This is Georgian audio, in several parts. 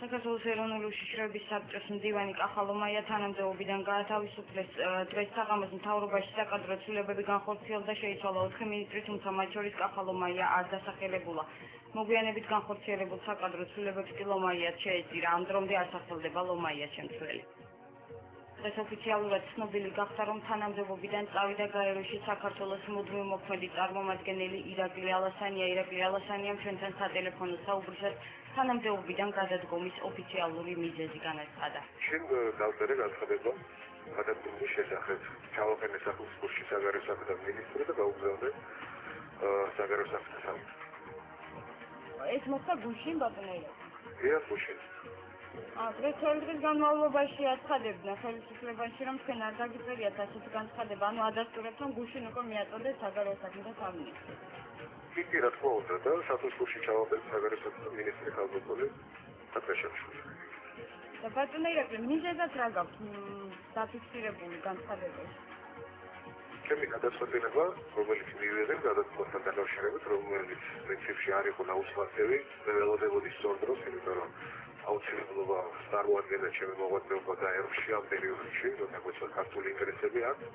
საქართველოს ეროვნული უშიშროების საბჭოს მდივანი კახალომაია თანამდებობიდან გაათავისუფლეს დღეს საღამოს მთავრობაში საკადრო ცვლილებები განხორციელდა და შეიცვალა 4 მინისტრი, თუმცა მათ შორის კახალომაია არ დასახელებულა. მოგვიანებით განხორციელებულ საკადრო ცვლილებებს კი ლომაიაც შეეწირა, ამ დრომდე არ სახელდება ლომაიას შემცვლელი. ეს ოფიციალურად ცნობილი გახდა, რომ თანამდებობიდან წავიდა გაეროში საქართველოს მუდმივ მოქმედი წარმომადგენელი ირაკლი ალასანია. ირაკლი ალასანიამ ჩვენთან სატელეფონო საუბრისას თანამდებობიდან გადადგომის ოფიციალური მიზეზი განაცხადა. შენ დავწერე განცხადება გადადგომის შესახებ. ჩავაყენე სახელმწიფოში საგარეო საქმეთა მინისტრი და გაუგზავნე საგარეო საქმეთა სამინისტროს. ეს მოხდა გუშინ ბატონელა. გუშინ. დღეს განმავლობაში აცხადებდნენ ხელისუფლებაში, რომ თქვენ არ გაგიწერიათ ასეთი განცხადება, ანუ ადასტურებთ, რომ გუშინ უკვე მიაწოდეთ საგარეო საქმეთა სამინისტრო. კი, რა თქმა უნდა, და საქართველოში ჩავაყენე საგარეო საქმეთა მინისტრი ხალხური საქმეებში. და ბატონელა, მიზეზად რა გაქვთ დაფიქსირებული განცხადებაში? ჩემი გადაწყვეტილება, რომელიც მივიღე გადადგომასთან დაკავშირებით, რომელიც პრინციპში არ იყო ნაუცლებელი, მე ველოდებოდი სწორ დროს, იმიტომ რომ აუცილებლობა წარმოადგენდა ჩემი მოღვაწეობა გაეროში ამ პერიოდში, როდესაც ქართული ინტერესები აქვს.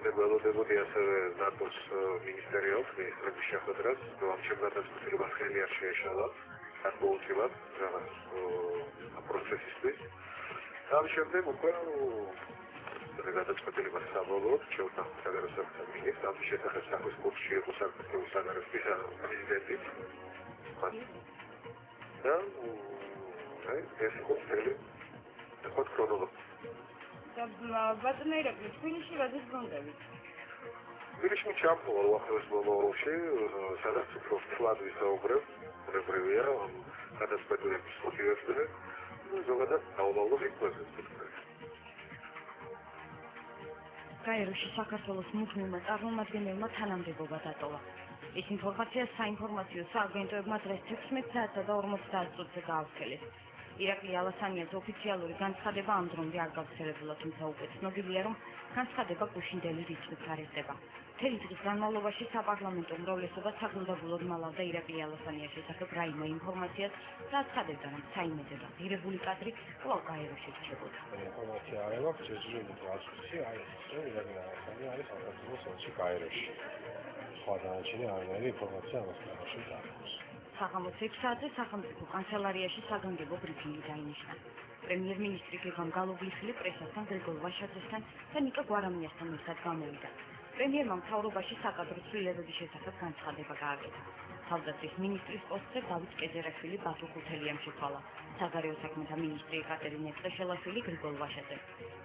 მე ველოდებოდი ასევე ნატოს მინისტრიას, მინისტრების შეხვედრას, რომ ჩემ გადაწყვეტილებას ხელი არ შეეშალა, გარკვეულწილად რაღაც პროცესისთვის. ამ შემდეგ უკვე გადაწყვეტილებას საბოლოოდ შევთანხმდით საგარეო საქმეთა მინისტრს, ამ შესახებ სახლის კურსში იყო საქართველოს საგარეო პრეზიდენტი. და ეს იყო წელი და ბატონელა, თბილისში როდის ბრუნდებით? თბილისში ჩამოვალ უახლოეს მომავალში, სადაც უფრო ფლად ვისაუბრებ, უნებრივია გადაწყვეტილების მოტივებზე, ზოგადად დაუვალო იქნება. გაეროში საქართველოს მუდმივმა წარმომადგენელმა თანამდებობა დატოვა. ეს ინფორმაცია საინფორმაციო სააგენტოებმა დღეს 16:40 წუთზე გაავრცელეს. ირაკლი ალასანიას ოფიციალური განცხადება ამ დრომდე არ გავრცელებულა, თუმცა უკვე ცნობილია, რომ განცხადება გუშინდელი რიცხვით არ ეხება. მთელი დღის განმავლობაში საპარლამენტო უმრავლესობა საგულდაგულოდ მალავდა ირაკლი ალასანიას შესახებ რაიმე ინფორმაციას და აცხადებდა, რომ საიმედო და ღირებული კადრი კვლავ გაეროში რჩებოდა. ინფორმაცია არ აქვს, ჯერჯერობით გასწრაფი არის, რომ ირაკლი ალასანია არის საქართველოს ელჩი გაეროში. სხვა დანარჩენი არანაირი ინფორმაცია ამას არ აქვს. საღამოს 6 საათზე სახელმწიფო კანცელარიაში საგანგებო ბრიფინგი დაინიშნა. პრემიერ-მინისტრი გეგამ გალუგლიშვილი პრესასთან, გრიგოლ ვაშაძესთან და ნიკა გვარამიასთან ერთად გამოვიდა. პრემიერმა მთავრობაში საკადრო ცვლილებების შესახებ განცხადება გააკეთა. თავდაცვის მინისტრის პოსტზე დავით კედერაშვილი ბატუ ხუთელიამ შეცვალა. საგარეო საქმეთა მინისტრი ეკატერინე წეშელაშვილი გრიგოლ ვაშაძე.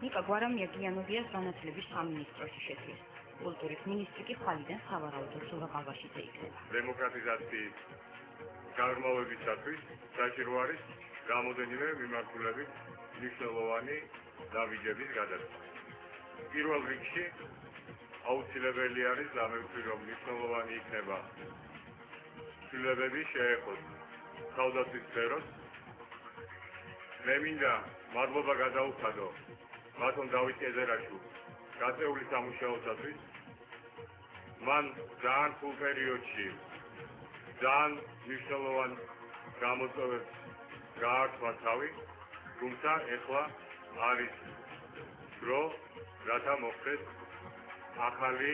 ნიკა გვარამია გიანოვიას განათლების სამინისტროში შეცვლეს. კულტურის მინისტრი კი ხვალიდან სავარაუდოდ ზურაბაღაშიძე იქნება. დემოკრატიზაციის გარმოვებისათვის საჭირო არის გამოდენიმე მიმართულებით მნიშვნელოვანი დავიჯების გადაწყვეტა. პირველ რიგში აუცილებელი არის ამერკვი, რომ მნიშვნელოვანი იქნება ცვლილებები შეეხოს თავდაცვის სფეროს. მე მინდა მადლობა გადაუხადო ბატონ დავით კედერაშვილს გაწეული სამუშაოსათვის. მან ძალიან სულ პერიოდში ძალიან მნიშვნელოვან გამოწვევებს გაართვა თავი, თუმცა ეხლა არის დრო, რათა მოხდეს ახალი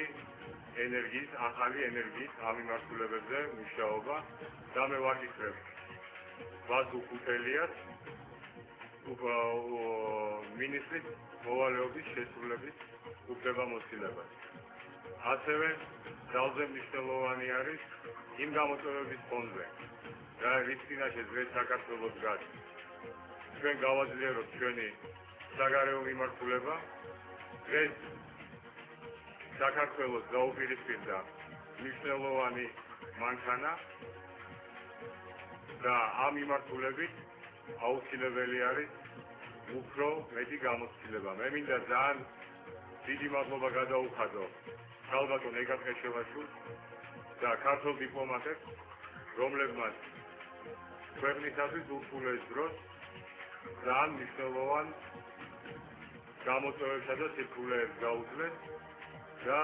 ენერგიის ამ მიმართულებებზე მუშაობა და მე ვაკითხებ ბატუ ხუთელიას მინისტრის მოვალეობის შესრულების უფლებამოსილებას. ასევე ძალზე მნიშვნელოვანი არის იმ გამოწვევების ფონზე, რის წინაშე დღეს საქართველოს დგას. ჩვენ გავაძლიეროთ ჩვენი საგარეო მიმართულება. დღეს საქართველოს გაუპირისპირდა მნიშვნელოვანი მანქანა და ამ მიმართულებით აუცილებელი არის უფრო მეტი გამოცდილება. მე მინდა ძალიან დიდი მადლობა გადაუხადო ქალბატონ ეკატერინაშვილს და ქართულ დიპლომატებს, რომლებმაც ქვეყნისათვის ურთულეს დროს ძალიან მნიშვნელოვან გამოწვევებსა და სირკულეებს გაუძლეს და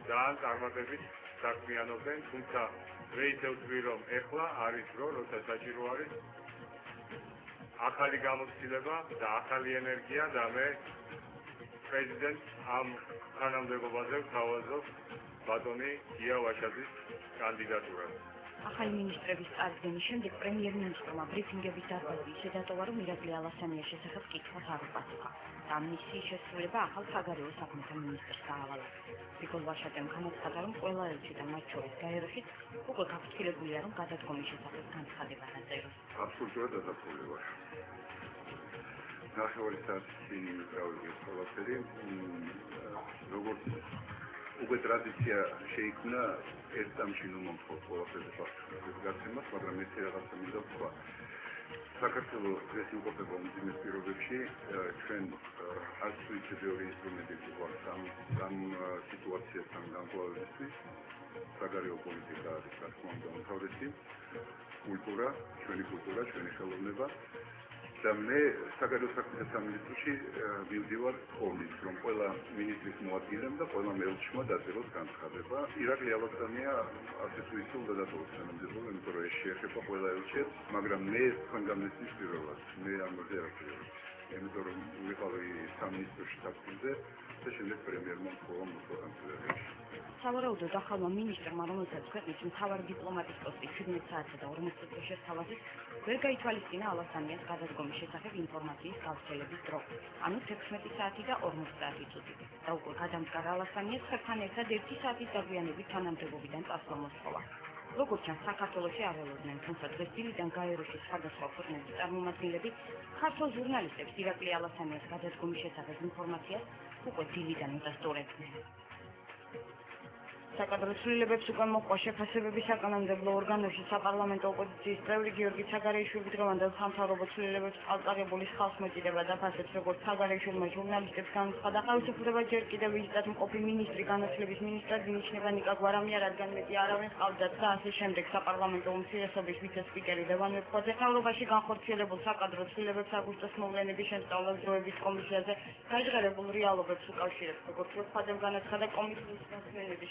ძალიან წარმატებით საქმიანობდნენ, თუმცა მე ისევ ვთვლი, რომ ეხლა არის დრო, როცა საჭირო არის ახალი გამოცდილება და ახალი ენერგია და მე პრეზიდენტ ამ თანამდებობაზე ვთავაზობ ბატონი გია ვაშაძის კანდიდატურას. ახალი მინისტრების წარდგენის შემდეგ პრემიერ-მინისტრმა ბრიფინგების დარღვევა ისე დატოვა, რომ ირაკლი ალასანიას შესახებ კითხვას არ უპასუხა და მისი შესრულება ახალ საგარეო საქმეთა მინისტრს დაავალა. გრიგოლ ვაშაძემ განაცხადა, რომ ყველა ელჩი და მათ შორის გაეროში უკვე გაფრთხილებულია, რომ გადადგომის შესახებ განცხადება დაწეროს. Absolutely დადასტურებული ვარ. ნახევარი საათის წინ გავიგე ყველაფერი. როგორც უკვე ტრადიცია შეიქმნა ერთ წამში ნუ მომხდარ ყველაფერზე გაცემას, მაგრამ ერთი რაღაცა მინდა ვთქვა. საქართველოს ეს იმყოფება უმძიმეს პირობებში, ჩვენ არც ვიცით ბევრი ინსტრუმენტები გვაქვს ამ სიტუაციასთან გამკლავებისთვის. საგარეო პოლიტიკა არის რა თქმა უნდა უმთავრესი. კულტურა, ჩვენი ხელოვნება და მე საგარეო საქმეთა სამინისტროში მივდივარ ყოველთვის, რომ ყველა მინისტრის მოადგილემ და ყველა ელჩმა დაწეროს განცხადება. ირაკლი ალასანია ასე თუ ისე უნდა დატოვოს თანამდებობა, იმიტომ რომ ეს შეეხება ყველა ელჩს, მაგრამ მე თქვენ გამესმის პირველად, მე ამაზე არ ვფიქრობ. იმიტომ რომ ვიყავი სამინისტროში საფუძვლზე და შემდეგ პრემიერმა მხოლოდ მოხდა. სავარაუდოდ ახალმა მინისტრმა, რომელსაც ქვეყნის მთავარი დიპლომატის პოსტი 17 საათსა და 40 წუთში შესთავაზეს, ვერ გაითვალისწინა ალასანიას გადადგომის შესახებ ინფორმაციის გავრცელების დრო, ანუ 16 საათი და 50 წუთი. და უკვე გადამდგარ ალასანიას ხერხთან ერთად 1 საათის დაგვიანებით თანამდებობიდან წასვლა მოსთხოვა. როგორც ჩანს, საქართველოში არ ველოდნენ, თუმცა დღეს დილიდან გაეროში სხვადასხვა ქვეყნების წარმომადგენლები ქართულ ჟურნალისტებს ირაკლი ალასანიას გადადგომის შესახებ ინფორმაციას უკვე დილიდან უდასტურებდნენ. საკადრო ცვლილებებს უკვე მოყვა შეფასებები საკანონმდებლო ორგანოში საპარლამენტო ოპოზიციის წევრი გიორგი ცაგარეიშვილი დღევანდელ სამთავრობო ცვლილებებს წყალწარებულის ხალხს მოჭიდება დაფასებს, როგორც ცაგარეიშვილმა ჟურნალისტებს განაცხადა, ხელისუფლება ჯერ კიდევ ვიზიტად მყოფი მინისტრი განათლების მინისტრად ინიშნება ნიკა გვარამია, რადგან მეტი არავინ ჰყავდათ და ასე შემდეგ. საპარლამენტო უმცირესობის ვიცე-სპიკერი ლევან ვეფხვაძე მთავრობაში განხორციელებულ საკადრო ცვლილებებს აგვისტოს მოვლენების შემსწავლელ დროების კომისიაზე გაჟღერებულ რეალობებს უკავშირებს, როგორც ვეფხვაძემ განაცხადა, კომისიის დასვენების